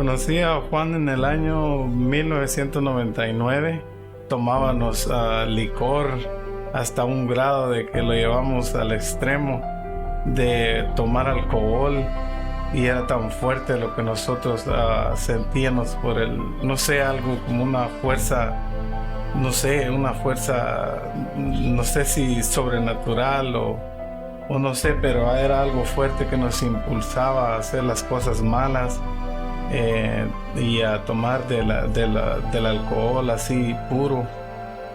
Conocí a Juan en el año 1999. Tomábamos licor hasta un grado de que lo llevamos al extremo de tomar alcohol, y era tan fuerte lo que nosotros sentíamos por no sé, algo como una fuerza, no sé si sobrenatural o no sé, pero era algo fuerte que nos impulsaba a hacer las cosas malas y a tomar del alcohol así puro,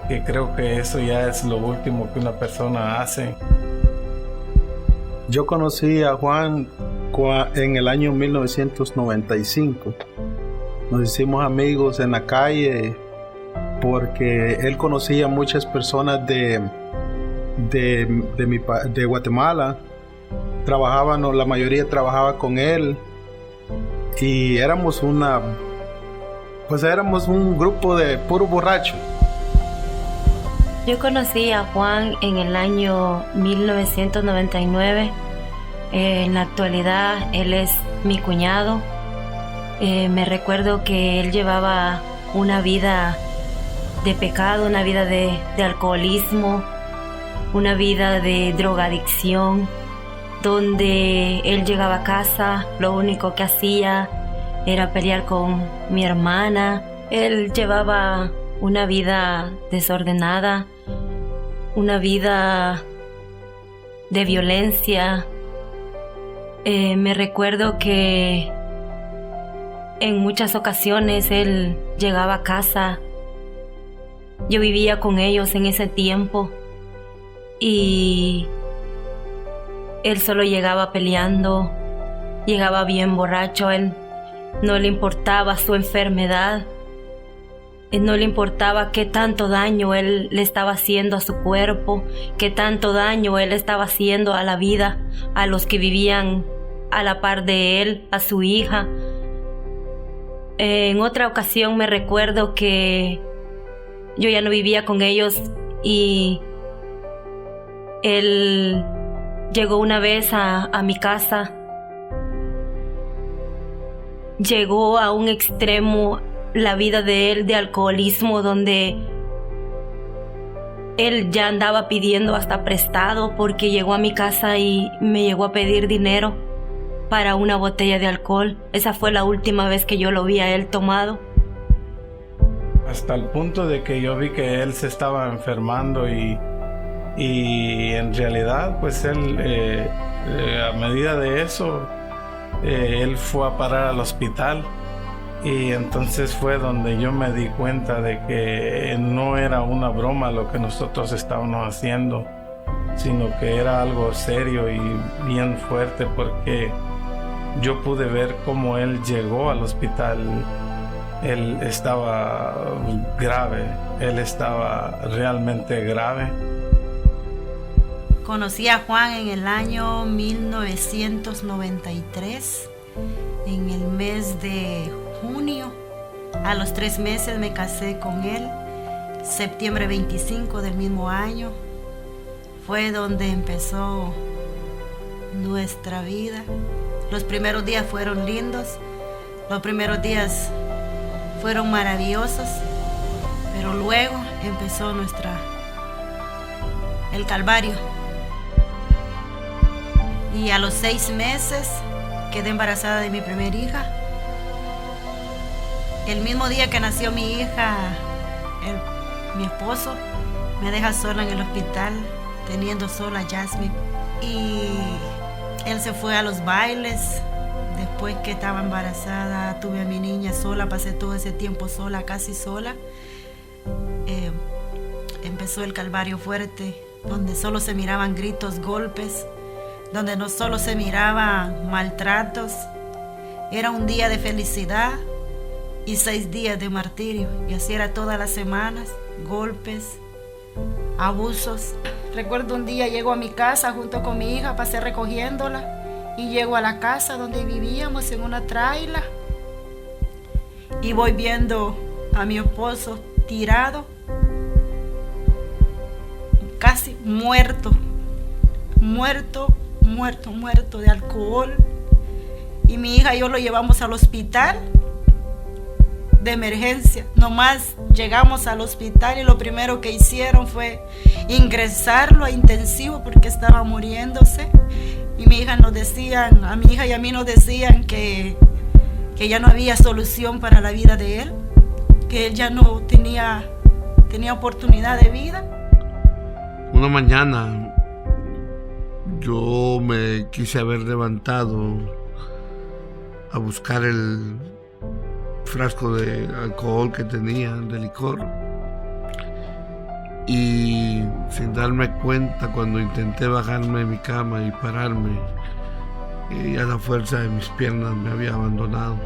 que creo que eso ya es lo último que una persona hace. Yo conocí a Juan en el año 1995. Nos hicimos amigos en la calle porque él conocía a muchas personas de Guatemala. La mayoría trabajaba con él y éramos un grupo de puro borracho. Yo conocí a Juan en el año 1999. En la actualidad él es mi cuñado. Me recuerdo que él llevaba una vida de pecado, una vida de alcoholismo, una vida de drogadicción, donde él llegaba a casa, lo único que hacía era pelear con mi hermana. Él llevaba una vida desordenada, una vida de violencia. Me recuerdo que en muchas ocasiones él llegaba a casa. Yo vivía con ellos en ese tiempo y él solo llegaba peleando, llegaba bien borracho. A él no le importaba su enfermedad, no le importaba qué tanto daño él le estaba haciendo a su cuerpo, qué tanto daño él estaba haciendo a la vida, a los que vivían a la par de él, a su hija. En otra ocasión me recuerdo que yo ya no vivía con ellos y él llegó una vez a mi casa. Llegó a un extremo la vida de él de alcoholismo, donde él ya andaba pidiendo hasta prestado, porque llegó a mi casa y me llegó a pedir dinero para una botella de alcohol. Esa fue la última vez que yo lo vi a él tomado. Hasta el punto de que yo vi que él se estaba enfermando y en realidad pues él a medida de eso él fue a parar al hospital. Y entonces fue donde yo me di cuenta de que no era una broma lo que nosotros estábamos haciendo, sino que era algo serio y bien fuerte, porque yo pude ver cómo él llegó al hospital. Él estaba grave, él estaba realmente grave. Conocí a Juan en el año 1993, en el mes de junio. A los 3 meses me casé con él. Septiembre 25 del mismo año fue donde empezó nuestra vida. Los primeros días fueron lindos, los primeros días fueron maravillosos, pero luego empezó el calvario. Y a los 6 meses quedé embarazada de mi primera hija. El mismo día que nació mi hija, mi esposo me deja sola en el hospital, teniendo sola a Jasmine. Y él se fue a los bailes. Después que estaba embarazada, tuve a mi niña sola, pasé todo ese tiempo sola, casi sola. Empezó el calvario fuerte, donde solo se miraban gritos, golpes, donde no solo se miraban maltratos. Era un día de felicidad y 6 días de martirio, y así era todas las semanas, golpes, abusos. Recuerdo un día llego a mi casa junto con mi hija, pasé recogiéndola y llego a la casa donde vivíamos en una traila y voy viendo a mi esposo tirado, casi muerto de alcohol, y mi hija y yo lo llevamos al hospital de emergencia. Nomás llegamos al hospital y lo primero que hicieron fue ingresarlo a intensivo porque estaba muriéndose. Y mi hija nos decían, a mi hija y a mí nos decían que ya no había solución para la vida de él, que él ya no tenía oportunidad de vida. Una mañana yo me quise haber levantado a buscar el frasco de alcohol que tenía, de licor, y sin darme cuenta, cuando intenté bajarme de mi cama y pararme, ya la fuerza de mis piernas me había abandonado.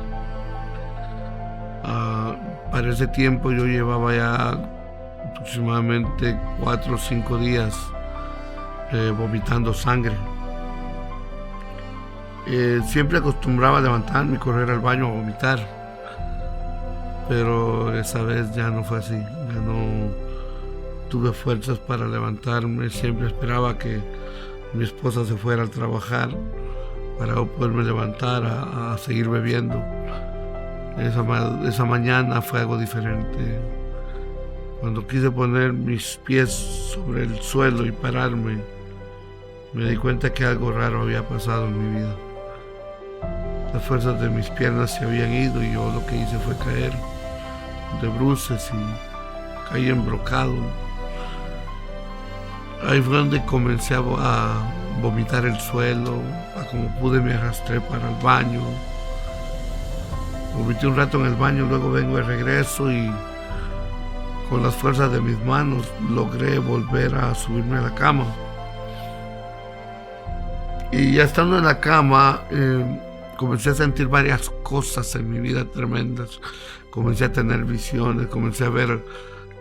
Para ese tiempo yo llevaba ya aproximadamente 4 o 5 días vomitando sangre. Siempre acostumbraba a levantarme y correr al baño a vomitar, pero esa vez ya no fue así. Ya no tuve fuerzas para levantarme. Siempre esperaba que mi esposa se fuera a trabajar para poderme levantar a seguir bebiendo. Esa mañana fue algo diferente. Cuando quise poner mis pies sobre el suelo y pararme, me di cuenta que algo raro había pasado en mi vida. Las fuerzas de mis piernas se habían ido y yo lo que hice fue caer de bruces y caí embrocado. Ahí fue donde comencé a vomitar el suelo. Como pude me arrastré para el baño. Vomité un rato en el baño, luego vengo de regreso y con las fuerzas de mis manos logré volver a subirme a la cama. Y ya estando en la cama, comencé a sentir varias cosas en mi vida tremendas. Comencé a tener visiones, comencé a ver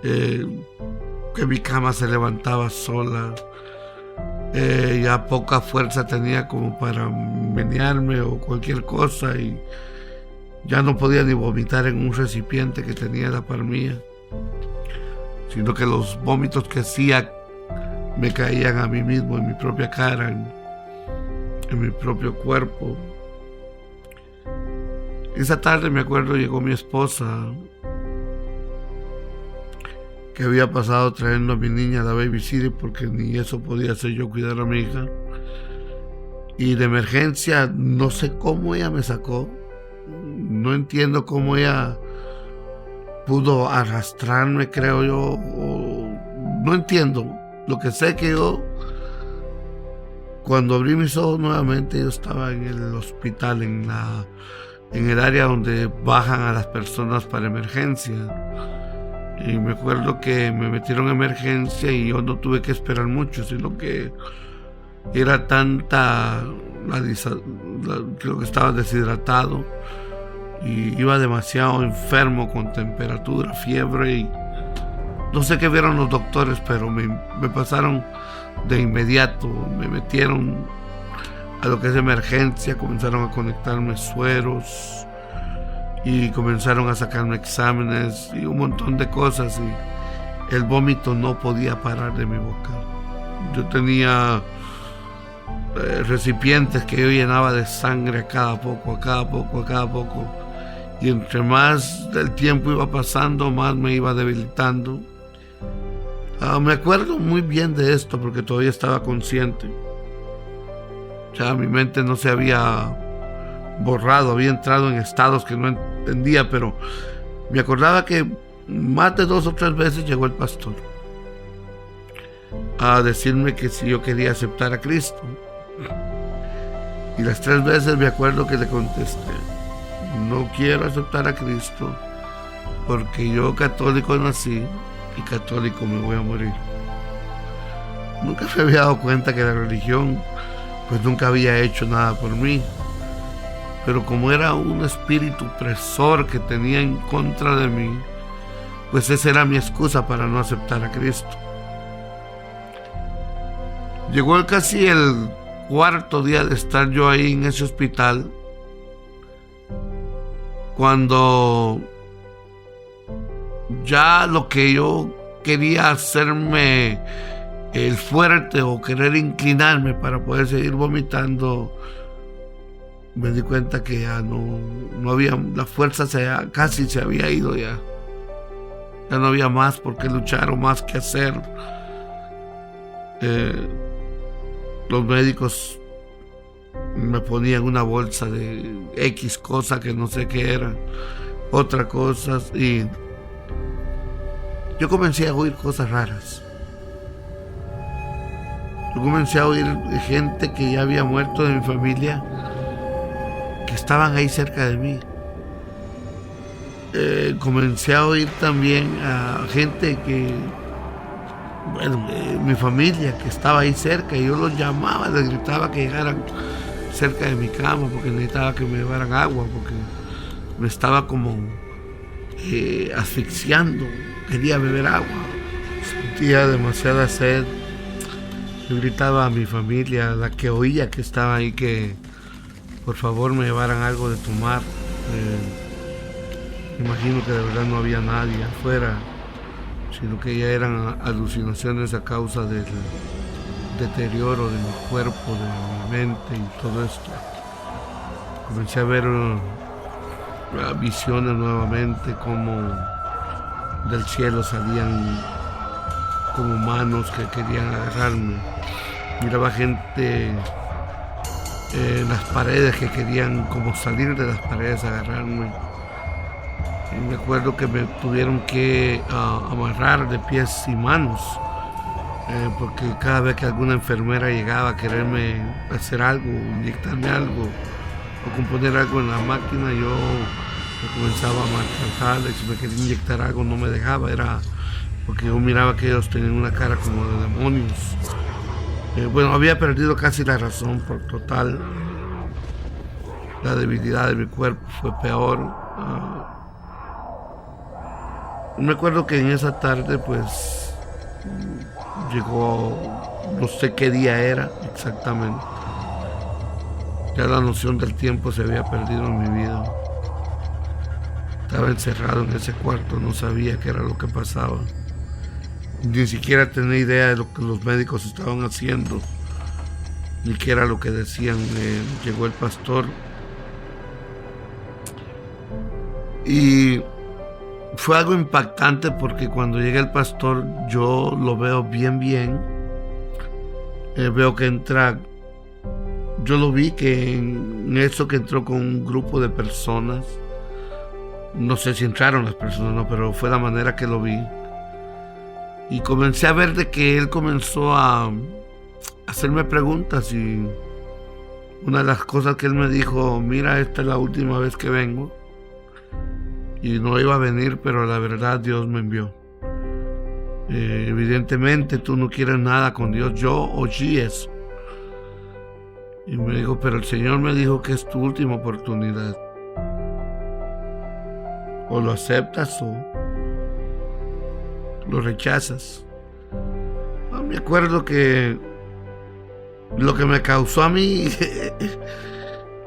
que mi cama se levantaba sola. Ya poca fuerza tenía como para menearme o cualquier cosa, y ya no podía ni vomitar en un recipiente que tenía la par mía, sino que los vómitos que hacía me caían a mí mismo, en mi propia cara, en mi propio cuerpo. Esa tarde, me acuerdo, llegó mi esposa, que había pasado trayendo a mi niña a la babysitter porque ni eso podía hacer yo, cuidar a mi hija. Y de emergencia, no sé cómo ella me sacó. No entiendo cómo ella pudo arrastrarme, creo yo. No entiendo. Lo que sé que yo, cuando abrí mis ojos nuevamente, yo estaba en el hospital, en el área donde bajan a las personas para emergencia. Y me acuerdo que me metieron en emergencia y yo no tuve que esperar mucho, sino que era tanta creo que estaba deshidratado y iba demasiado enfermo, con temperatura, fiebre, y no sé qué vieron los doctores, pero me pasaron de inmediato. Me metieron a lo que es emergencia, comenzaron a conectarme sueros y comenzaron a sacarme exámenes y un montón de cosas, y el vómito no podía parar de mi boca. Yo tenía recipientes que yo llenaba de sangre a cada poco, y entre más el tiempo iba pasando, más me iba debilitando. Me acuerdo muy bien de esto porque todavía estaba consciente. Ya mi mente no se había borrado, había entrado en estados que no entendía, pero me acordaba que más de 2 o 3 veces llegó el pastor a decirme que si yo quería aceptar a Cristo. Y las 3 veces me acuerdo que le contesté: no quiero aceptar a Cristo porque yo católico nací y católico me voy a morir. Nunca me había dado cuenta que la religión pues nunca había hecho nada por mí, pero como era un espíritu opresor que tenía en contra de mí, pues esa era mi excusa para no aceptar a Cristo. Llegó casi el 4.º día de estar yo ahí en ese hospital, cuando ya lo que yo quería hacerme el fuerte o querer inclinarme para poder seguir vomitando, me di cuenta que ya no había, la fuerza casi se había ido ya. Ya no había más por qué luchar o más que hacer. Los médicos me ponían una bolsa de X cosa que no sé qué era, otra cosa, y yo comencé a oír cosas raras. Yo comencé a oír gente que ya había muerto de mi familia, que estaban ahí cerca de mí. Comencé a oír también a gente que, bueno, mi familia que estaba ahí cerca, y yo los llamaba, les gritaba que llegaran cerca de mi cama porque necesitaba que me llevaran agua, porque me estaba como asfixiando, quería beber agua, sentía demasiada sed. Yo gritaba a mi familia, la que oía que estaba ahí, que por favor me llevaran algo de tomar. Imagino que de verdad no había nadie afuera, sino que ya eran alucinaciones a causa del deterioro de mi cuerpo, de mi mente y todo esto. Comencé a ver visiones nuevamente, como del cielo salían como manos que querían agarrarme. Miraba gente en las paredes que querían como salir de las paredes a agarrarme. Y me acuerdo que me tuvieron que amarrar de pies y manos, porque cada vez que alguna enfermera llegaba a quererme hacer algo, inyectarme algo o componer algo en la máquina, yo me comenzaba a maltratar. Y si me quería inyectar algo no me dejaba, era porque yo miraba que ellos tenían una cara como de demonios. Bueno, había perdido casi la razón por total. La debilidad de mi cuerpo fue peor. Me acuerdo que en esa tarde pues llegó, no sé qué día era exactamente. Ya la noción del tiempo se había perdido en mi vida. Estaba encerrado en ese cuarto, no sabía qué era lo que pasaba. Ni siquiera tenía idea de lo que los médicos estaban haciendo, ni qué era lo que decían. Llegó el pastor y fue algo impactante, porque cuando llega el pastor yo lo veo bien. Veo que entra, yo lo vi que en eso que entró con un grupo de personas. No sé si entraron las personas, no, pero fue la manera que lo vi. Y comencé a ver de que él comenzó a hacerme preguntas, y una de las cosas que él me dijo: mira, esta es la última vez que vengo, y no iba a venir, pero la verdad Dios me envió. Evidentemente tú no quieres nada con Dios, yo oí eso. Y me dijo: pero el Señor me dijo que es tu última oportunidad. O lo aceptas o lo rechazas. Me acuerdo que lo que me causó a mí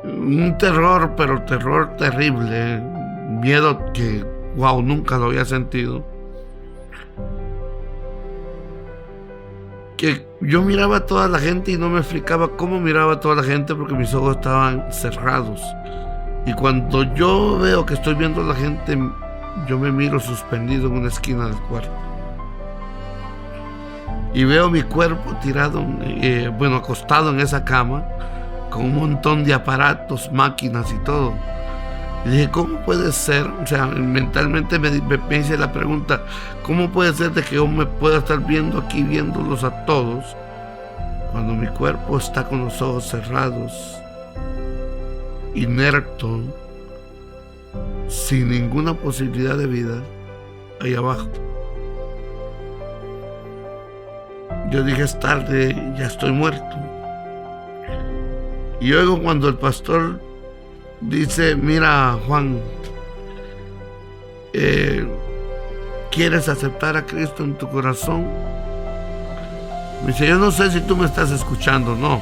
un terror, pero terror terrible, miedo que, wow, nunca lo había sentido. Que yo miraba a toda la gente y no me explicaba cómo miraba a toda la gente, porque mis ojos estaban cerrados. Y cuando yo veo que estoy viendo a la gente, yo me miro suspendido en una esquina del cuarto. Y veo mi cuerpo tirado, acostado en esa cama, con un montón de aparatos, máquinas y todo. Y dije: ¿cómo puede ser? O sea, mentalmente me hice la pregunta: ¿cómo puede ser de que yo me pueda estar viendo aquí, viéndolos a todos, cuando mi cuerpo está con los ojos cerrados, inerto, sin ninguna posibilidad de vida ahí abajo? Yo dije: es tarde, ya estoy muerto. Y luego cuando el pastor dice: mira, Juan, ¿quieres aceptar a Cristo en tu corazón? Me dice: yo no sé si tú me estás escuchando, no,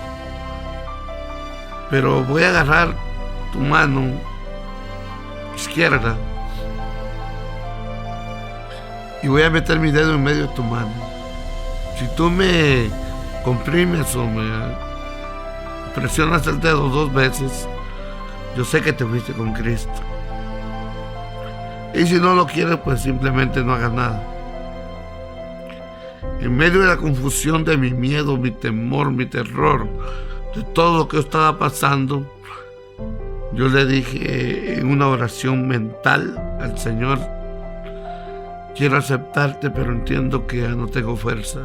pero voy a agarrar tu mano izquierda y voy a meter mi dedo en medio de tu mano. Si tú me comprimes o me presionas el dedo 2 veces, yo sé que te fuiste con Cristo. Y si no lo quieres, pues simplemente no hagas nada. En medio de la confusión de mi miedo, mi temor, mi terror, de todo lo que estaba pasando, yo le dije en una oración mental al Señor: quiero aceptarte, pero entiendo que ya no tengo fuerza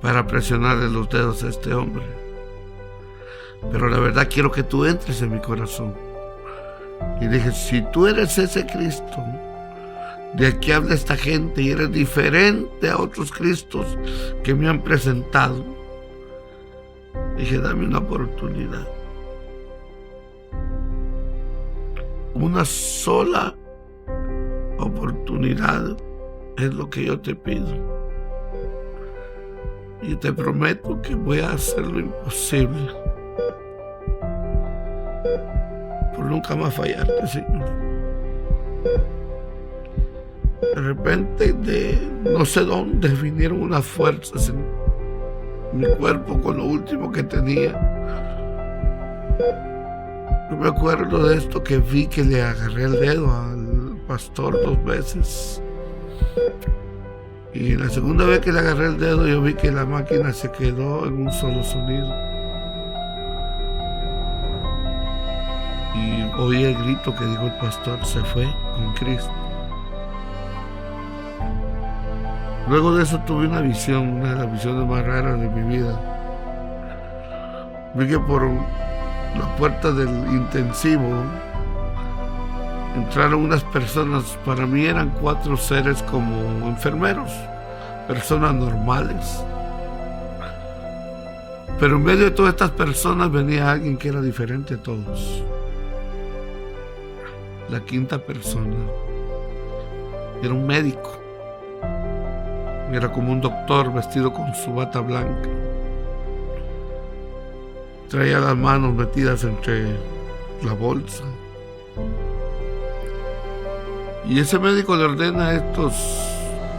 para presionarle los dedos a este hombre. Pero la verdad quiero que tú entres en mi corazón. Y dije: si tú eres ese Cristo de aquí habla esta gente y eres diferente a otros Cristos que me han presentado, dije: dame una oportunidad. Una sola oportunidad es lo que yo te pido. Y te prometo que voy a hacer lo imposible por nunca más fallarte, Señor. De repente, de no sé dónde, vinieron unas fuerzas en mi cuerpo con lo último que tenía. Yo me acuerdo de esto, que vi que le agarré el dedo al pastor 2 veces. Y la segunda vez que le agarré el dedo, yo vi que la máquina se quedó en un solo sonido. Y oí el grito que dijo el pastor: se fue con Cristo. Luego de eso tuve una visión, una de las visiones más raras de mi vida. Vi que por la puerta del intensivo entraron unas personas. Para mí eran 4 seres como enfermeros, personas normales. Pero en medio de todas estas personas venía alguien que era diferente a todos. La 5ª persona era un médico. Era como un doctor vestido con su bata blanca. Traía las manos metidas entre la bolsa. Y ese médico le ordena a estos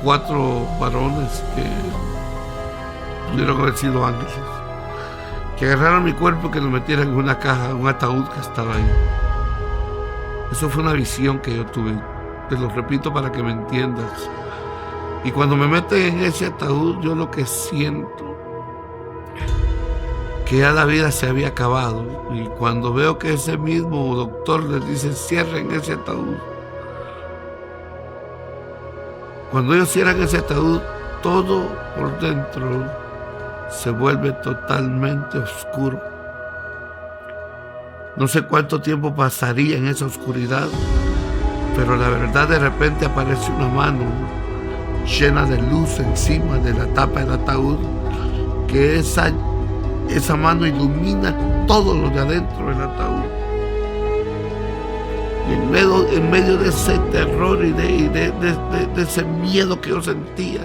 4 varones, que pudieron haber sido ángeles, que agarraran mi cuerpo y que lo metieran en una caja, un ataúd que estaba ahí. Eso fue una visión que yo tuve. Te lo repito para que me entiendas. Y cuando me meten en ese ataúd, yo lo que siento, que ya la vida se había acabado. Y cuando veo que ese mismo doctor les dice: cierren ese ataúd. Cuando ellos cierran ese ataúd, todo por dentro se vuelve totalmente oscuro. No sé cuánto tiempo pasaría en esa oscuridad, pero la verdad, de repente aparece una mano llena de luz encima de la tapa del ataúd, que esa mano ilumina todo lo de adentro del ataúd. Y en medio de ese terror y de ese miedo que yo sentía,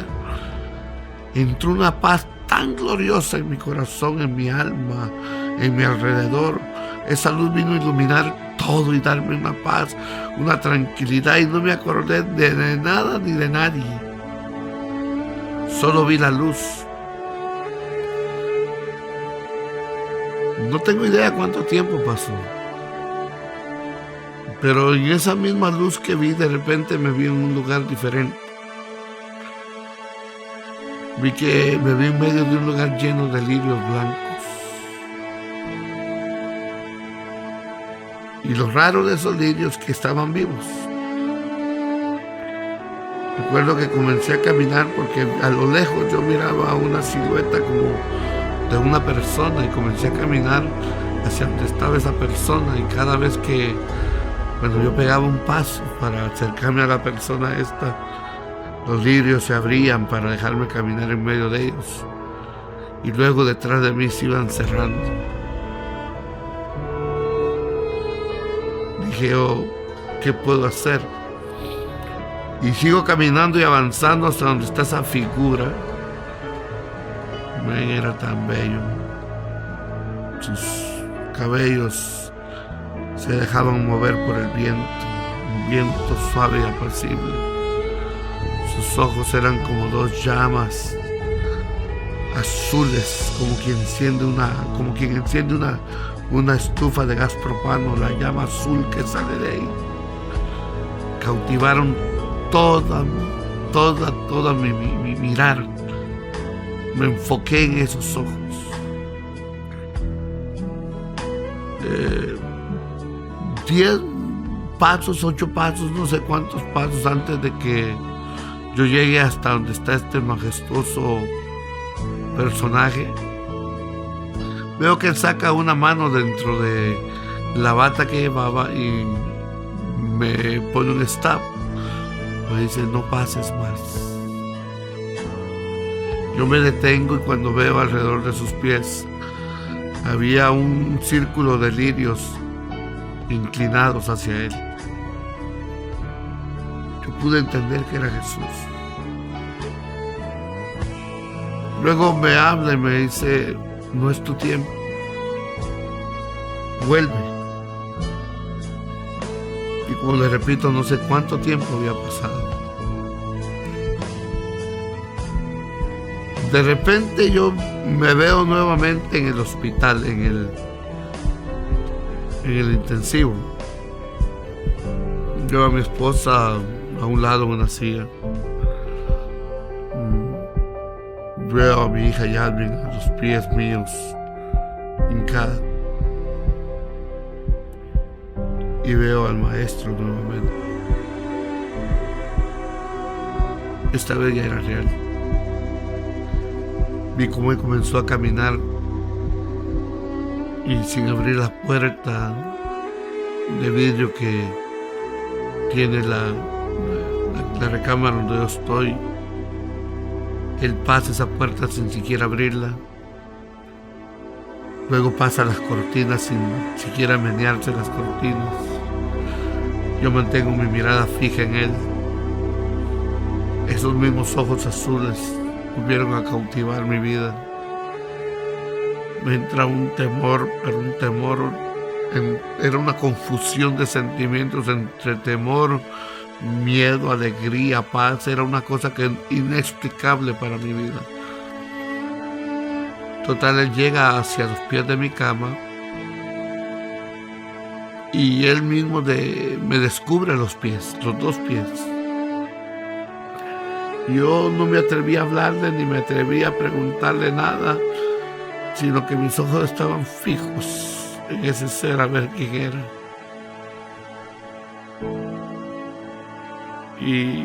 entró una paz tan gloriosa en mi corazón, en mi alma, en mi alrededor. Esa luz vino a iluminar todo y darme una paz, una tranquilidad, y no me acordé de nada ni de nadie. Solo vi la luz. No tengo idea cuánto tiempo pasó, pero en esa misma luz que vi, de repente me vi en un lugar diferente. Vi que me vi en medio de un lugar lleno de lirios blancos. Y lo raro de esos lirios, que estaban vivos. Recuerdo que comencé a caminar porque a lo lejos yo miraba una silueta como de una persona, y comencé a caminar hacia donde estaba esa persona. Y cada vez que yo pegaba un paso para acercarme a la persona esta, los lirios se abrían para dejarme caminar en medio de ellos, y luego detrás de mí se iban cerrando. Dije: oh, ¿qué puedo hacer? Y sigo caminando y avanzando hasta donde está esa figura. Era tan bello. Sus cabellos se dejaban mover por el viento, un viento suave y apacible. Sus ojos eran como 2 llamas azules, como quien enciende una estufa de gas propano, la llama azul que sale de ahí, cautivaron toda mi mirar. Me enfoqué en esos ojos. 10 pasos, 8 pasos, no sé cuántos pasos antes de que yo llegue hasta donde está este majestuoso personaje, veo que él saca una mano dentro de la bata que llevaba y me pone un stop. Me dice: no pases más. Yo me detengo y cuando veo alrededor de sus pies había un círculo de lirios inclinados hacia él. Yo pude entender que era Jesús. Luego me habla y me dice: no es tu tiempo, vuelve. Y como le repito, no sé cuánto tiempo había pasado. De repente yo me veo nuevamente en el hospital, en el intensivo. Yo a mi esposa a un lado en una silla. Veo a mi hija Yasmin a los pies míos, hincada. Y veo al maestro nuevamente. Esta vez ya era real. Vi cómo él comenzó a caminar y sin abrir la puerta de vidrio que tiene la recámara donde yo estoy, él pasa esa puerta sin siquiera abrirla. Luego pasa las cortinas sin siquiera menearse las cortinas. Yo mantengo mi mirada fija en él. Esos mismos ojos azules volvieron a cautivar mi vida. Me entra un temor, pero un temor, era una confusión de sentimientos entre temor, miedo, alegría, paz. Era una cosa inexplicable para mi vida. Total, él llega hacia los pies de mi cama y él mismo me descubre los pies, los 2 pies. Yo no me atreví a hablarle ni me atreví a preguntarle nada, sino que mis ojos estaban fijos en ese ser a ver quién era. Y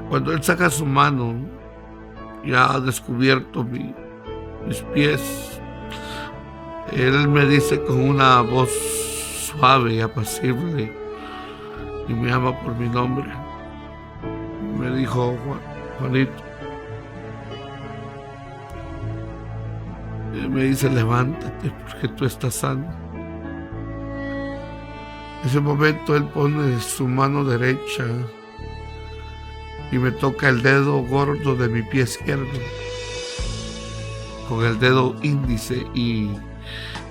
cuando él saca su mano, ya ha descubierto mis pies, él me dice con una voz suave y apacible y me llama por mi nombre. Me dijo: Juanito. Y me dice: levántate porque tú estás sano. En ese momento él pone su mano derecha y me toca el dedo gordo de mi pie izquierdo con el dedo índice, y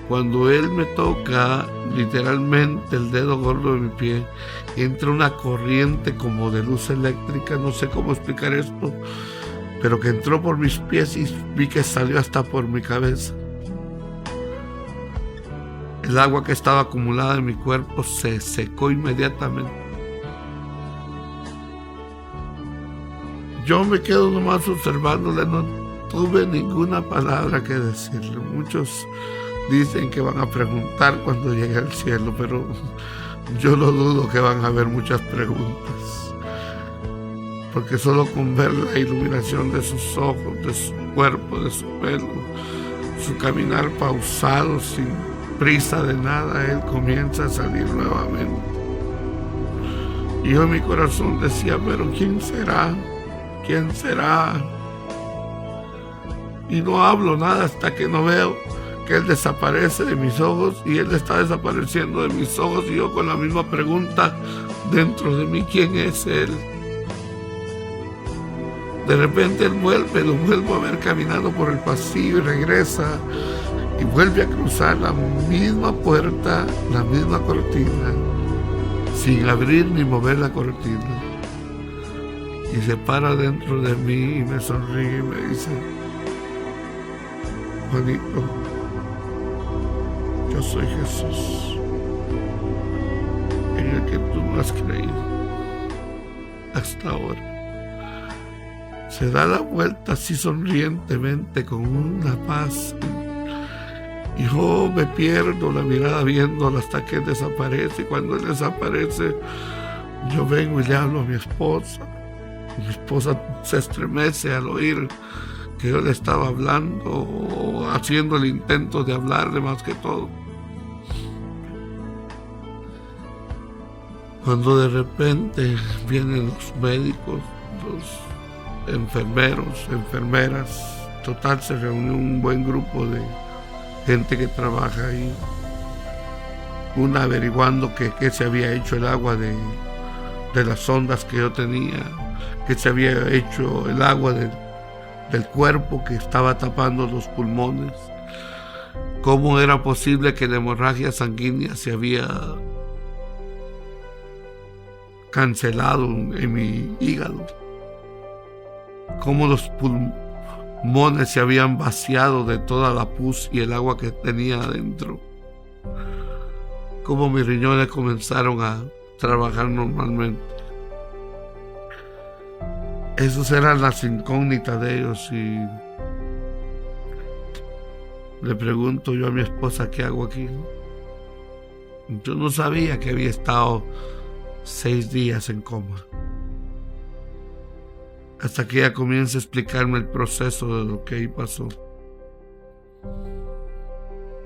cuando él me toca literalmente el dedo gordo de mi pie, entra una corriente como de luz eléctrica, no sé cómo explicar esto, pero que entró por mis pies y vi que salió hasta por mi cabeza. El agua que estaba acumulada en mi cuerpo se secó inmediatamente. Yo me quedo nomás observándole, no tuve ninguna palabra que decirle. Muchos dicen que van a preguntar cuando llegue al cielo, pero yo lo dudo que van a haber muchas preguntas, porque solo con ver la iluminación de sus ojos, de su cuerpo, de su pelo, su caminar pausado, sin prisa de nada, él comienza a salir nuevamente. Y yo en mi corazón decía: pero ¿quién será? ¿Quién será? Y no hablo nada hasta que no veo que él desaparece de mis ojos, y él está desapareciendo de mis ojos, y yo con la misma pregunta dentro de mí: ¿quién es él? De repente él vuelve, lo vuelvo a ver caminando por el pasillo y regresa y vuelve a cruzar la misma puerta, la misma cortina, sin abrir ni mover la cortina, y se para dentro de mí y me sonríe y me dice: Juanito, yo soy Jesús, en el que tú no has creído hasta ahora. Se da la vuelta así sonrientemente con una paz. Y yo me pierdo la mirada viéndolo hasta que él desaparece. Y cuando él desaparece, yo vengo y le hablo a mi esposa. Mi esposa se estremece al oír que yo le estaba hablando o haciendo el intento de hablarle más que todo. Cuando de repente vienen los médicos, los enfermeros, enfermeras, total se reunió un buen grupo de gente que trabaja ahí, una averiguando qué se había hecho el agua de las ondas que yo tenía, que se había hecho el agua del cuerpo que estaba tapando los pulmones, cómo era posible que la hemorragia sanguínea se había cancelado en mi hígado, cómo los pulmones se habían vaciado de toda la pus y el agua que tenía adentro, cómo mis riñones comenzaron a trabajar normalmente. Esas eran las incógnitas de ellos y le pregunto yo a mi esposa qué hago aquí. Yo no sabía que había estado 6 días en coma. Hasta que ella comienza a explicarme el proceso de lo que ahí pasó.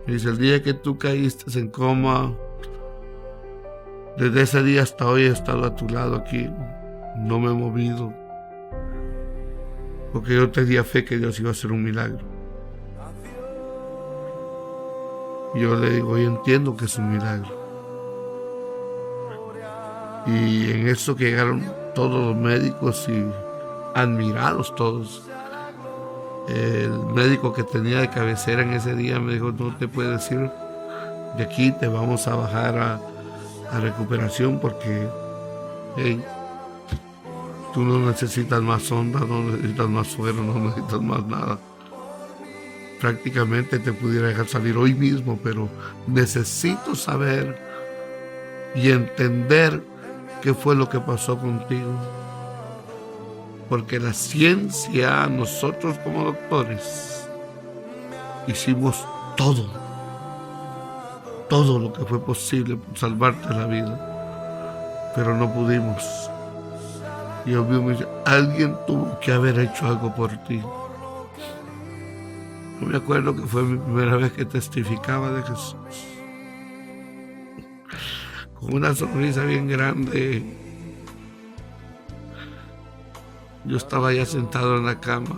Me dice, el día que tú caíste en coma, desde ese día hasta hoy he estado a tu lado aquí. No me he movido. Porque yo tenía fe que Dios iba a hacer un milagro. Y yo le digo, yo entiendo que es un milagro. Y en eso que llegaron todos los médicos y admirados todos. El médico que tenía de cabecera en ese día me dijo, no te puedes ir de aquí, te vamos a bajar a recuperación porque hey, tú no necesitas más ondas, no necesitas más suero, no necesitas más nada. Prácticamente te pudiera dejar salir hoy mismo, pero necesito saber y entender qué fue lo que pasó contigo. Porque la ciencia, nosotros como doctores, hicimos todo lo que fue posible por salvarte la vida, pero no pudimos. Y yo mismo dice, alguien tuvo que haber hecho algo por ti. Yo me acuerdo que fue mi primera vez que testificaba de Jesús. Con una sonrisa bien grande. Yo estaba ya sentado en la cama.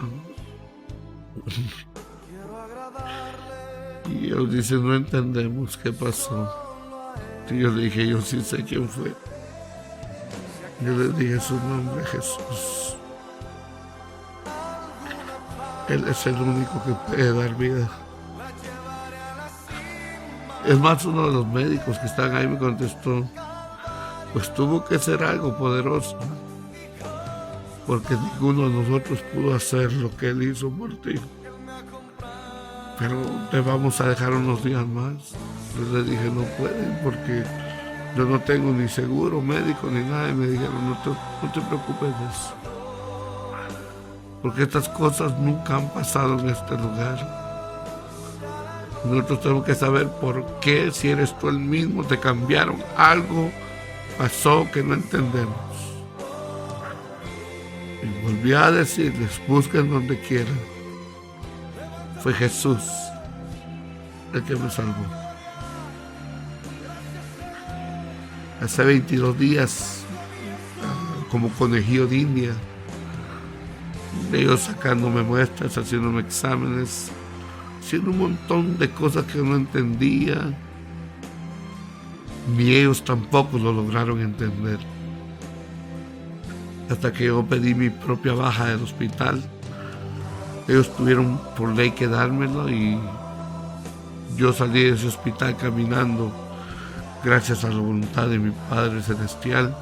Y ellos dicen, no entendemos qué pasó. Y yo le dije, yo sí sé quién fue. Yo le dije su nombre, Jesús. Él es el único que puede dar vida. Es más, uno de los médicos que están ahí me contestó, pues tuvo que ser algo poderoso, porque ninguno de nosotros pudo hacer lo que él hizo por ti. Pero te vamos a dejar unos días más. Yo le dije, no pueden, porque yo no tengo ni seguro médico ni nada. Y me dijeron, no te preocupes de eso, porque estas cosas nunca han pasado en este lugar. Nosotros tenemos que saber por qué, si eres tú el mismo, te cambiaron. Algo pasó que no entendemos. Y volví a decirles, busquen donde quieran. Fue Jesús el que me salvó. Hace 22 días, como conejillo de India, ellos sacándome muestras, haciéndome exámenes, haciendo un montón de cosas que no entendía, ni ellos tampoco lo lograron entender. Hasta que yo pedí mi propia baja del hospital. Ellos tuvieron por ley que dármelo y yo salí de ese hospital caminando gracias a la voluntad de mi Padre Celestial.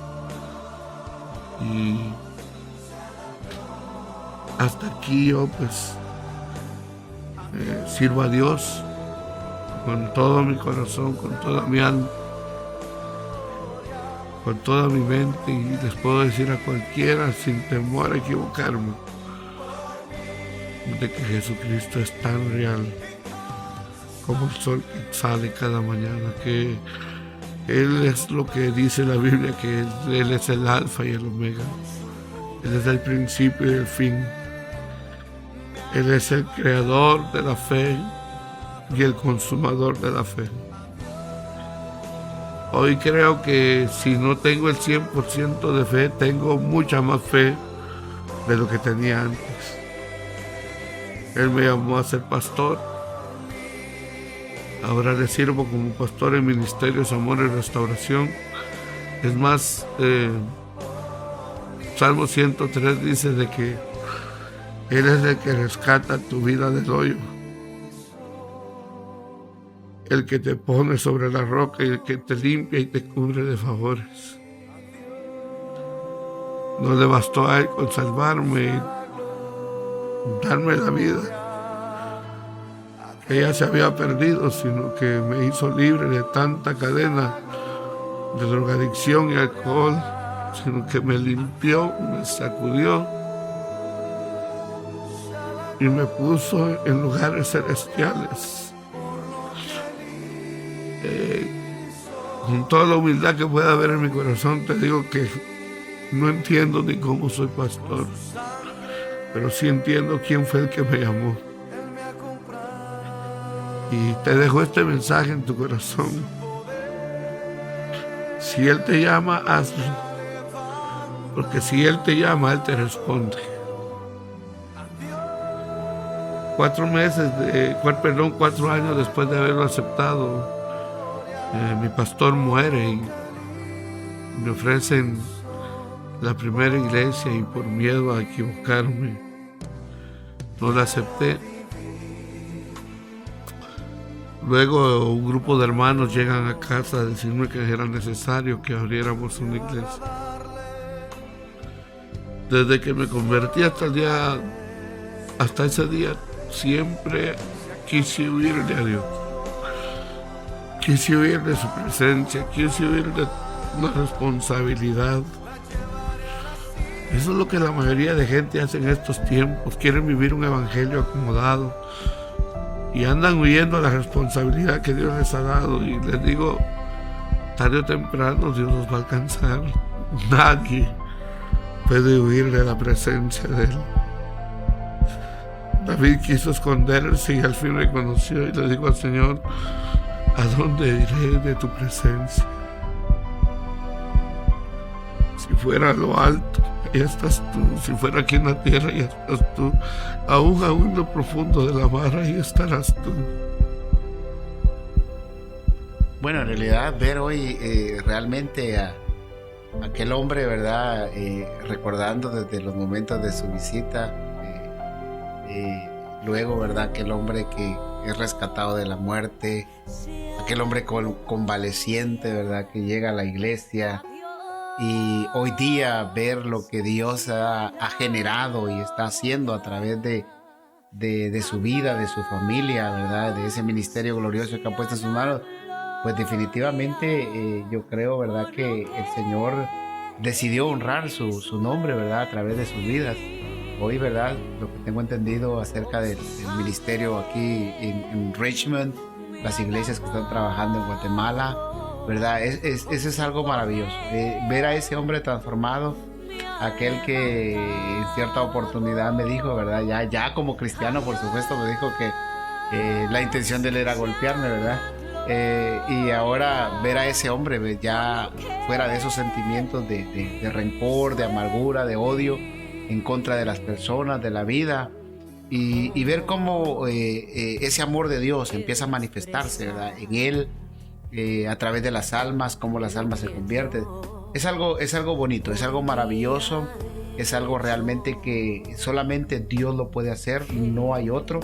Y hasta aquí yo pues sirvo a Dios con todo mi corazón, con toda mi alma, con toda mi mente, y les puedo decir a cualquiera sin temor a equivocarme de que Jesucristo es tan real como el sol que sale cada mañana, que Él es lo que dice la Biblia, que Él es el alfa y el omega. Él es el principio y el fin. Él es el creador de la fe y el consumador de la fe. Hoy creo que si no tengo el 100% de fe, tengo mucha más fe de lo que tenía antes. Él me llamó a ser pastor. Ahora le sirvo como pastor en Ministerios Amor y Restauración. Es más, Salmo 103 dice de que Él es el que rescata tu vida del hoyo, el que te pone sobre la roca y el que te limpia y te cubre de favores. No le bastó a Él con salvarme y darme la vida que ya se había perdido, sino que me hizo libre de tanta cadena de drogadicción y alcohol, sino que me limpió, me sacudió y me puso en lugares celestiales. Con toda la humildad que pueda haber en mi corazón, te digo que no entiendo ni cómo soy pastor, pero sí entiendo quién fue el que me llamó. Y te dejo este mensaje en tu corazón. Si Él te llama, hazlo. Porque si Él te llama, Él te responde. 4 años después de haberlo aceptado, mi pastor muere y me ofrecen la primera iglesia, y por miedo a equivocarme no la acepté. Luego un grupo de hermanos llegan a casa a decirme que era necesario que abriéramos una iglesia. Desde que me convertí hasta ese día, siempre quise huirle a Dios. Quise huir de su presencia, quise huir de una responsabilidad. Eso es lo que la mayoría de gente hace en estos tiempos. Quieren vivir un evangelio acomodado y andan huyendo de la responsabilidad que Dios les ha dado. Y les digo, tarde o temprano Dios los va a alcanzar. Nadie puede huir de la presencia de Él. David quiso esconderse y al fin reconoció y le dijo al Señor: ¿a dónde iré de tu presencia? Si fuera a lo alto, ahí estás tú. Si fuera aquí en la tierra, ahí estás tú. Aún en lo profundo de la mar, ahí estarás tú. Bueno, en realidad ver hoy realmente a aquel hombre, ¿verdad? Recordando desde los momentos de su visita, luego, ¿verdad? Aquel hombre que es rescatado de la muerte, aquel hombre convaleciente, ¿verdad? Que llega a la iglesia, y hoy día ver lo que Dios ha generado y está haciendo a través de su vida, de su familia, ¿verdad? De ese ministerio glorioso que ha puesto en sus manos. Pues definitivamente yo creo, ¿verdad? Que el Señor decidió honrar su nombre, ¿verdad? A través de sus vidas. Hoy, ¿verdad? Lo que tengo entendido acerca del ministerio aquí en Richmond, las iglesias que están trabajando en Guatemala, ¿verdad? Eso es algo maravilloso. Ver a ese hombre transformado, aquel que en cierta oportunidad me dijo, ¿verdad? Ya como cristiano, por supuesto, me dijo que la intención de él era golpearme, ¿verdad? Y ahora ver a ese hombre ya fuera de esos sentimientos de rencor, de amargura, de odio en contra de las personas, de la vida, y ver cómo ese amor de Dios empieza a manifestarse, ¿verdad? En él, a través de las almas, cómo las almas se convierten. Es algo bonito, es algo maravilloso, es algo realmente que solamente Dios lo puede hacer, no hay otro.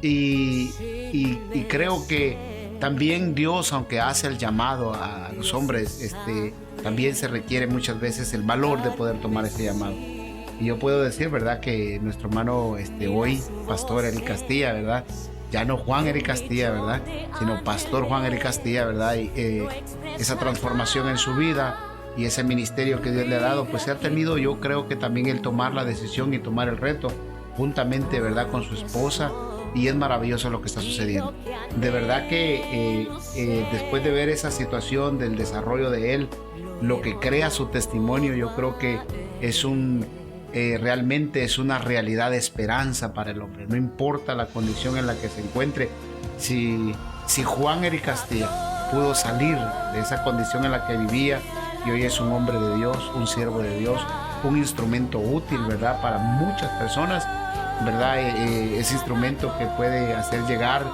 Y creo que también Dios, aunque hace el llamado a los hombres, también se requiere muchas veces el valor de poder tomar ese llamado. Y yo puedo decir, ¿verdad?, que nuestro hermano hoy, Pastor Eric Castilla, ¿verdad?, ya no Juan Eric Castilla, ¿verdad? Sino Pastor Juan Eric Castilla, ¿verdad? Y esa transformación en su vida y ese ministerio que Dios le ha dado, pues se ha tenido, yo creo que también el tomar la decisión y tomar el reto juntamente, ¿verdad? Con su esposa, y es maravilloso lo que está sucediendo. De verdad que después de ver esa situación del desarrollo de él, lo que crea su testimonio, yo creo que es realmente es una realidad de esperanza para el hombre. No importa la condición en la que se encuentre, si Juan Eric Castilla pudo salir de esa condición en la que vivía y hoy es un hombre de Dios, un siervo de Dios, un instrumento útil, ¿verdad? Para muchas personas, ¿verdad? Ese instrumento que puede hacer llegar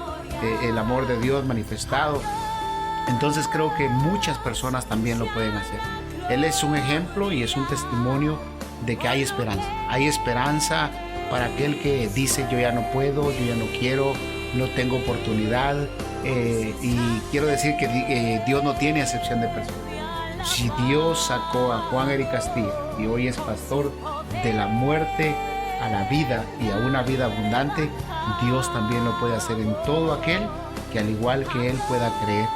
el amor de Dios manifestado. Entonces creo que muchas personas también lo pueden hacer. Él es un ejemplo y es un testimonio de que hay esperanza. Hay esperanza para aquel que dice yo ya no puedo, yo ya no quiero, no tengo oportunidad. Y quiero decir que Dios no tiene acepción de personas. Si Dios sacó a Juan Eric Castilla y hoy es pastor de la muerte a la vida y a una vida abundante, Dios también lo puede hacer en todo aquel que al igual que él pueda creer,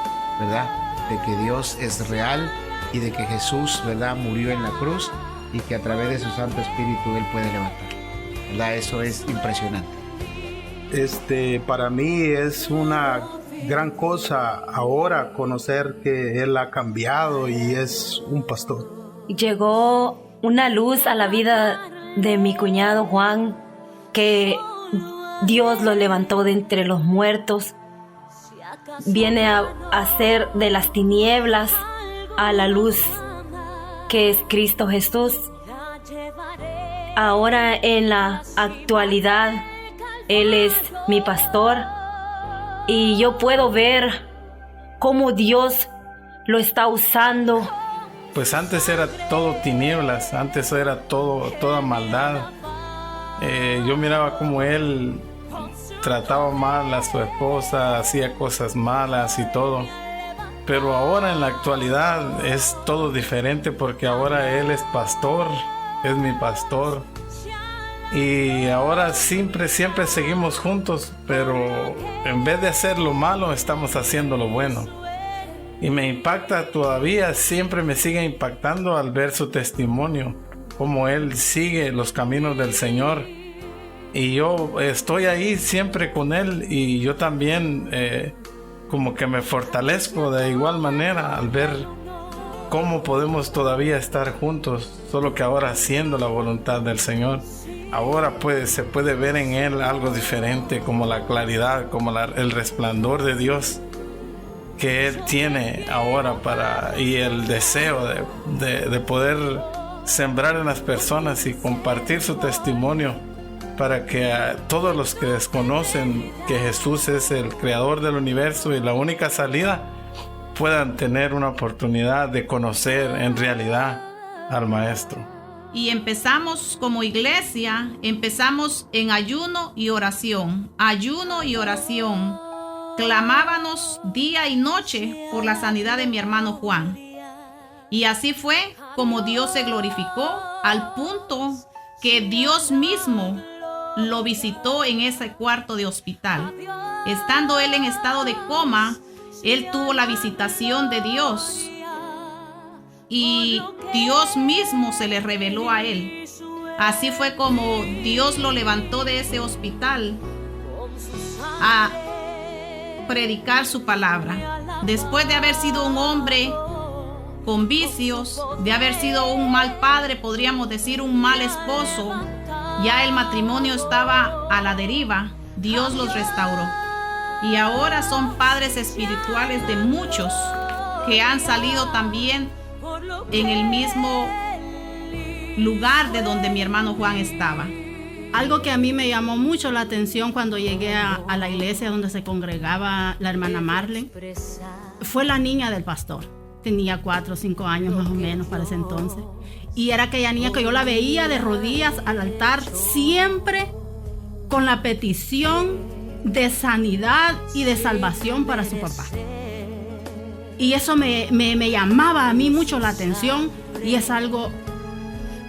¿verdad? De que Dios es real y de que Jesús, ¿verdad? Murió en la cruz y que a través de su Santo Espíritu él puede levantar, ¿verdad? Eso es impresionante. Para mí es una gran cosa ahora conocer que él ha cambiado y es un pastor. Llegó una luz a la vida de mi cuñado Juan, que Dios lo levantó de entre los muertos. Viene a hacer de las tinieblas a la luz que es Cristo Jesús. Ahora en la actualidad Él es mi pastor y yo puedo ver cómo Dios lo está usando. Pues antes era todo tinieblas, antes era toda maldad. Yo miraba cómo él trataba mal a su esposa, hacía cosas malas y todo. Pero ahora en la actualidad es todo diferente porque ahora él es pastor, es mi pastor. Y ahora siempre seguimos juntos, pero en vez de hacer lo malo, estamos haciendo lo bueno. Y me impacta todavía, siempre me sigue impactando al ver su testimonio, cómo él sigue los caminos del Señor. Y yo estoy ahí siempre con él y yo también como que me fortalezco de igual manera al ver cómo podemos todavía estar juntos, solo que ahora haciendo la voluntad del Señor. Ahora pues se puede ver en él algo diferente, como la claridad, como el resplandor de Dios que él tiene ahora y el deseo de poder sembrar en las personas y compartir su testimonio para que a todos los que desconocen que Jesús es el creador del universo y la única salida puedan tener una oportunidad de conocer en realidad al Maestro. Y empezamos como iglesia, empezamos en ayuno y oración. Clamábamos día y noche por la sanidad de mi hermano Juan. Y así fue como Dios se glorificó al punto que Dios mismo lo visitó en ese cuarto de hospital. Estando él en estado de coma, él tuvo la visitación de Dios. Y Dios mismo se le reveló a él. Así fue como Dios lo levantó de ese hospital a predicar su palabra. Después de haber sido un hombre con vicios, de haber sido un mal padre, podríamos decir un mal esposo, ya el matrimonio estaba a la deriva, Dios los restauró. Y ahora son padres espirituales de muchos que han salido también en el mismo lugar de donde mi hermano Juan estaba. Algo que a mí me llamó mucho la atención cuando llegué a la iglesia donde se congregaba la hermana Marlene fue la niña del pastor. Tenía 4 o 5 años más o menos para ese entonces. Y era aquella niña que yo la veía de rodillas al altar siempre con la petición de sanidad y de salvación para su papá. Y eso me llamaba a mí mucho la atención y es algo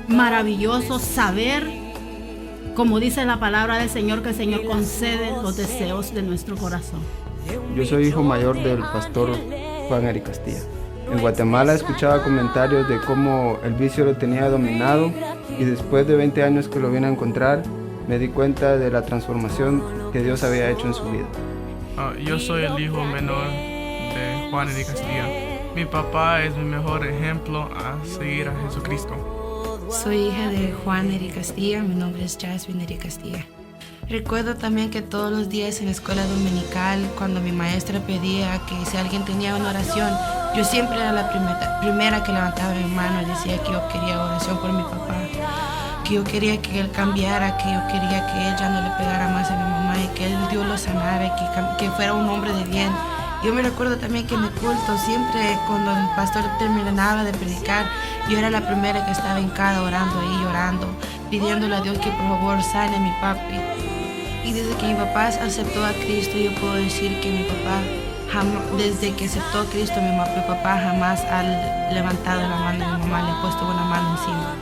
maravilloso saber como dice la palabra del Señor, que el Señor concede los deseos de nuestro corazón. Yo soy hijo mayor del pastor Juan Eric Castilla. En Guatemala escuchaba comentarios de cómo el vicio lo tenía dominado, y después de 20 años que lo vine a encontrar, me di cuenta de la transformación que Dios había hecho en su vida. Yo soy el hijo menor de Juan Eric Castilla. Mi papá es mi mejor ejemplo a seguir a Jesucristo. Soy hija de Juan Eric Castilla, mi nombre es Jasmine Eric Castilla. Recuerdo también que todos los días en la escuela dominical, cuando mi maestra pedía que si alguien tenía una oración, yo siempre era la primera que levantaba mi mano y decía que yo quería oración por mi papá, que yo quería que él cambiara, que yo quería que él ya no le pegara más a mi mamá y que Dios lo sanara y que fuera un hombre de bien. Yo me recuerdo también que en el culto, siempre cuando el pastor terminaba de predicar, yo era la primera que estaba hincada orando ahí, llorando, pidiéndole a Dios que por favor sane a mi papi. Y desde que mi papá aceptó a Cristo, yo puedo decir que mi papá, desde que aceptó a Cristo, mi papá jamás ha levantado la mano de mi mamá, le ha puesto una mano encima.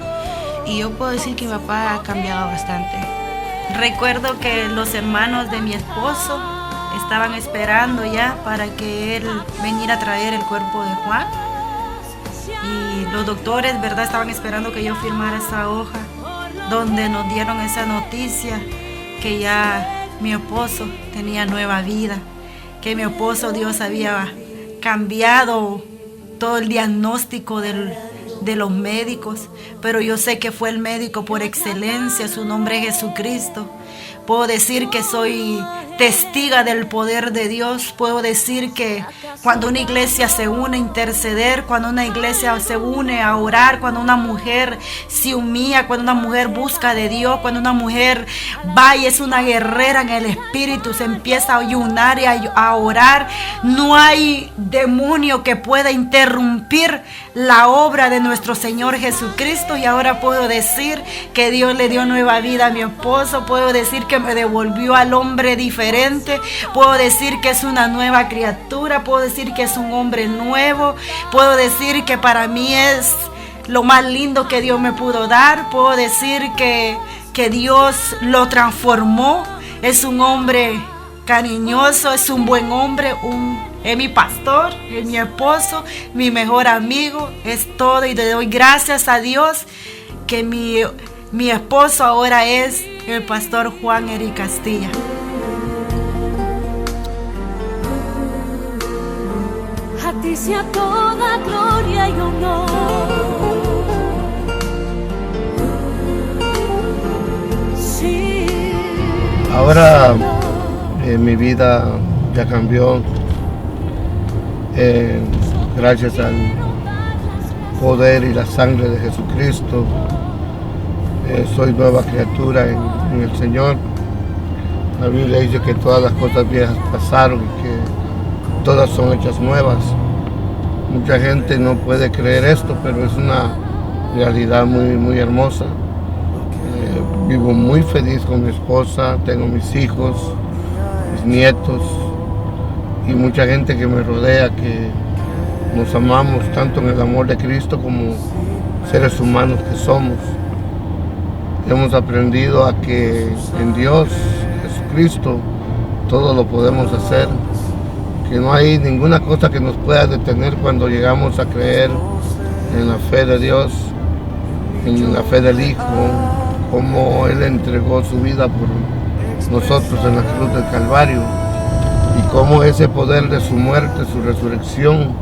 Y yo puedo decir que mi papá ha cambiado bastante. Recuerdo que los hermanos de mi esposo estaban esperando ya para que él viniera a traer el cuerpo de Juan. Y los doctores, ¿verdad?, estaban esperando que yo firmara esa hoja donde nos dieron esa noticia que ya mi esposo tenía nueva vida, que mi esposo, Dios había cambiado todo el diagnóstico de los médicos, pero yo sé que fue el médico por excelencia, su nombre es Jesucristo. Puedo decir que soy testiga del poder de Dios. Puedo decir que cuando una iglesia se une a interceder, cuando una iglesia se une a orar, cuando una mujer se humilla, cuando una mujer busca de Dios, cuando una mujer va y es una guerrera en el espíritu, se empieza a ayunar y a orar, no hay demonio que pueda interrumpir la obra de nuestro Señor Jesucristo. Y ahora puedo decir que Dios le dio nueva vida a mi esposo. Puedo decir que me devolvió al hombre diferente. Puedo decir que es una nueva criatura. Puedo decir que es un hombre nuevo. Puedo decir que para mí es lo más lindo que Dios me pudo dar. Puedo decir que Dios lo transformó. Es un hombre cariñoso, es un buen hombre, es mi pastor, es mi esposo, mi mejor amigo, es todo. Y le doy gracias a Dios que mi esposo ahora es el pastor Juan Eric Castilla. A ti sea toda gloria y honor. Sí. Ahora mi vida ya cambió. Gracias al poder y la sangre de Jesucristo, soy nueva criatura en el Señor. La Biblia dice que todas las cosas viejas pasaron y que todas son hechas nuevas. Mucha gente no puede creer esto, pero es una realidad muy, muy hermosa. Vivo muy feliz con mi esposa, tengo mis hijos, mis nietos y mucha gente que me rodea, que nos amamos tanto en el amor de Cristo como seres humanos que somos. Hemos aprendido a que en Dios, Jesucristo, todo lo podemos hacer, que no hay ninguna cosa que nos pueda detener cuando llegamos a creer en la fe de Dios, en la fe del Hijo, como Él entregó su vida por nosotros en la cruz del Calvario, y cómo ese poder de su muerte, su resurrección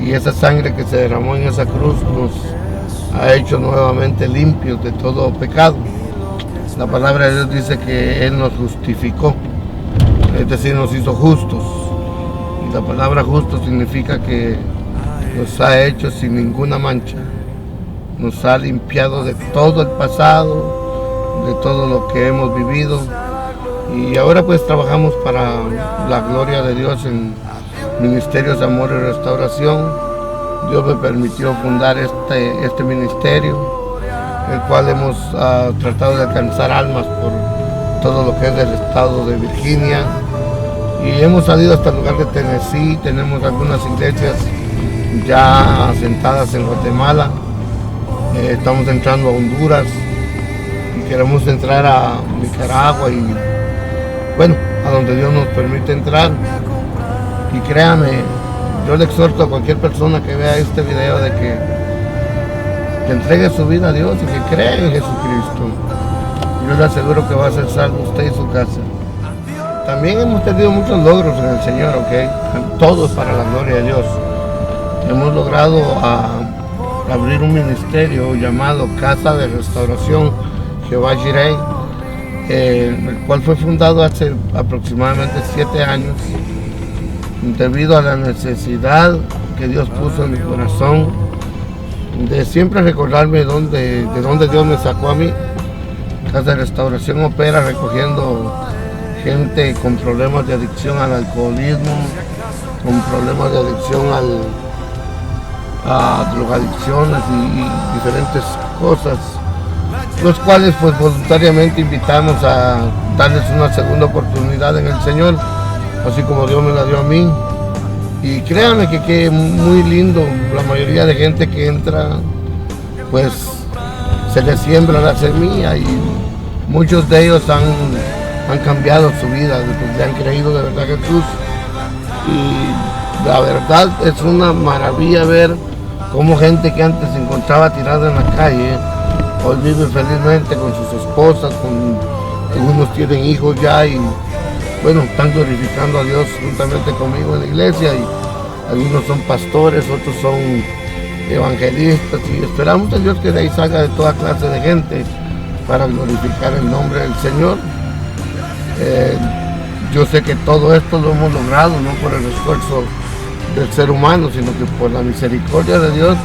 y esa sangre que se derramó en esa cruz nos ha hecho nuevamente limpios de todo pecado. La palabra de Dios dice que Él nos justificó, es decir, nos hizo justos. Y la palabra justo significa que nos ha hecho sin ninguna mancha, nos ha limpiado de todo el pasado, de todo lo que hemos vivido. Y ahora pues trabajamos para la gloria de Dios en Ministerios de Amor y Restauración. Dios me permitió fundar este ministerio, el cual hemos tratado de alcanzar almas por todo lo que es del estado de Virginia. Y hemos salido hasta el lugar de Tennessee, tenemos algunas iglesias ya asentadas en Guatemala. Estamos entrando a Honduras, queremos entrar a Nicaragua y bueno, a donde Dios nos permite entrar. Y créame, yo le exhorto a cualquier persona que vea este video de que entregue su vida a Dios y que crea en Jesucristo. Yo le aseguro que va a ser salvo usted y su casa. También hemos tenido muchos logros en el Señor, ¿ok? Todos para la gloria de Dios. Hemos logrado abrir un ministerio llamado Casa de Restauración Jehová Jireh, el cual fue fundado hace aproximadamente 7 años debido a la necesidad que Dios puso en mi corazón de siempre recordarme de dónde Dios me sacó a mí. Casa de Restauración opera recogiendo gente con problemas de adicción al alcoholismo, con problemas de adicción a drogadicciones y diferentes cosas, los cuales pues voluntariamente invitamos a darles una segunda oportunidad en el Señor, así como Dios me la dio a mí. Y créanme que muy lindo, la mayoría de gente que entra pues se les siembra la semilla y muchos de ellos han cambiado su vida, le han creído de verdad a Jesús. Y la verdad es una maravilla ver cómo gente que antes se encontraba tirada en la calle, hoy vive felizmente con sus esposas, algunos tienen hijos ya y bueno, están glorificando a Dios juntamente conmigo en la iglesia y algunos son pastores, otros son evangelistas y esperamos a Dios que de ahí salga de toda clase de gente para glorificar el nombre del Señor. Yo sé que todo esto lo hemos logrado no por el esfuerzo del ser humano, sino que por la misericordia de Dios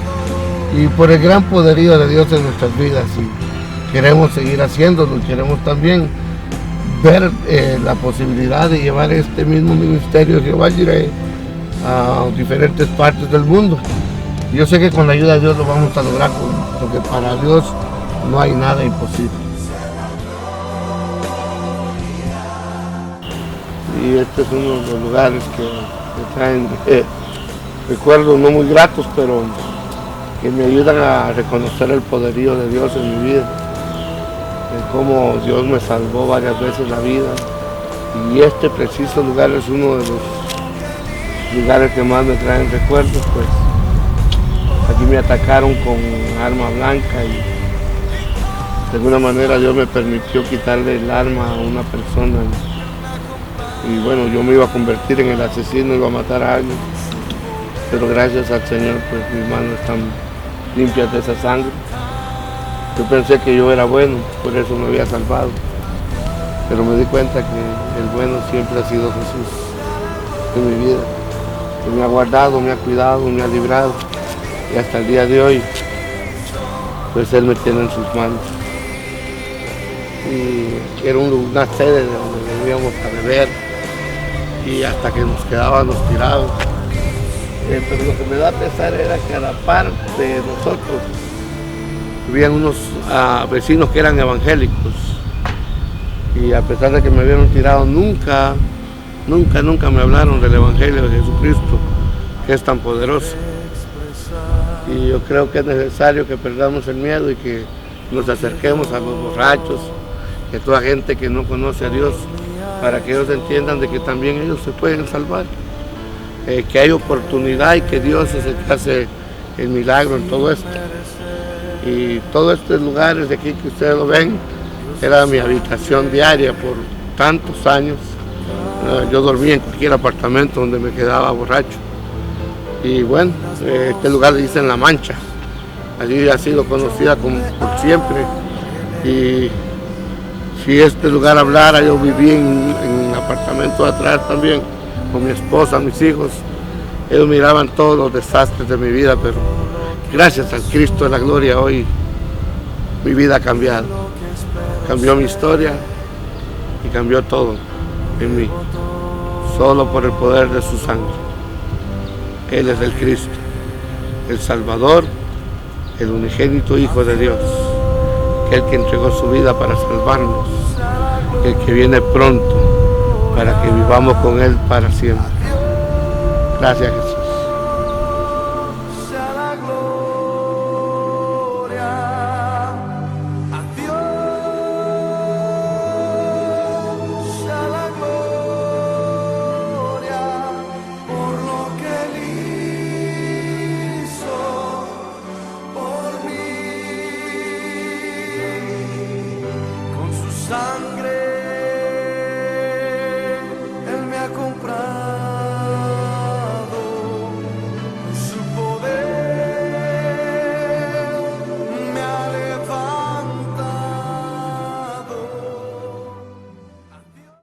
y por el gran poderío de Dios en nuestras vidas. Y queremos seguir haciéndolo y queremos también ver la posibilidad de llevar este mismo ministerio de Jehová Jireh a diferentes partes del mundo. Yo sé que con la ayuda de Dios lo vamos a lograr, porque para Dios no hay nada imposible. Y este es uno de los lugares que me traen recuerdos no muy gratos, pero que me ayudan a reconocer el poderío de Dios en mi vida, de cómo Dios me salvó varias veces la vida. Y este preciso lugar es uno de los lugares que más me traen recuerdos, pues aquí me atacaron con arma blanca y de alguna manera Dios me permitió quitarle el arma a una persona. Y bueno, yo me iba a convertir en el asesino, iba a matar a alguien, pero gracias al Señor, pues mis manos están limpias de esa sangre. Yo pensé que yo era bueno, por eso me había salvado, pero me di cuenta que el bueno siempre ha sido Jesús en mi vida, que me ha guardado, me ha cuidado, me ha librado, y hasta el día de hoy, pues Él me tiene en sus manos. Y era una sede de donde veníamos a beber, y hasta que nos quedábamos tirados. Pero lo que me da pesar era que a la par de nosotros habían unos vecinos que eran evangélicos, y a pesar de que me vieron tirado, nunca me hablaron del evangelio de Jesucristo, que es tan poderoso. Y yo creo que es necesario que perdamos el miedo y que nos acerquemos a los borrachos, a toda gente que no conoce a Dios, para que ellos entiendan de que también ellos se pueden salvar, que hay oportunidad y que Dios es el que hace el milagro en todo esto. Y todos estos lugares de aquí que ustedes lo ven, era mi habitación diaria por tantos años. Yo dormía en cualquier apartamento donde me quedaba borracho. Y bueno, este lugar le dicen La Mancha, allí ha sido conocida por siempre. Y si este lugar hablara, yo viví en el apartamento de atrás también, con mi esposa, mis hijos. Ellos miraban todos los desastres de mi vida, pero gracias al Cristo de la gloria hoy mi vida ha cambiado. Cambió mi historia y cambió todo en mí, solo por el poder de su sangre. Él es el Cristo, el Salvador, el unigénito Hijo de Dios, el que entregó su vida para salvarnos, el que viene pronto para que vivamos con Él para siempre. Gracias, Jesús. sangre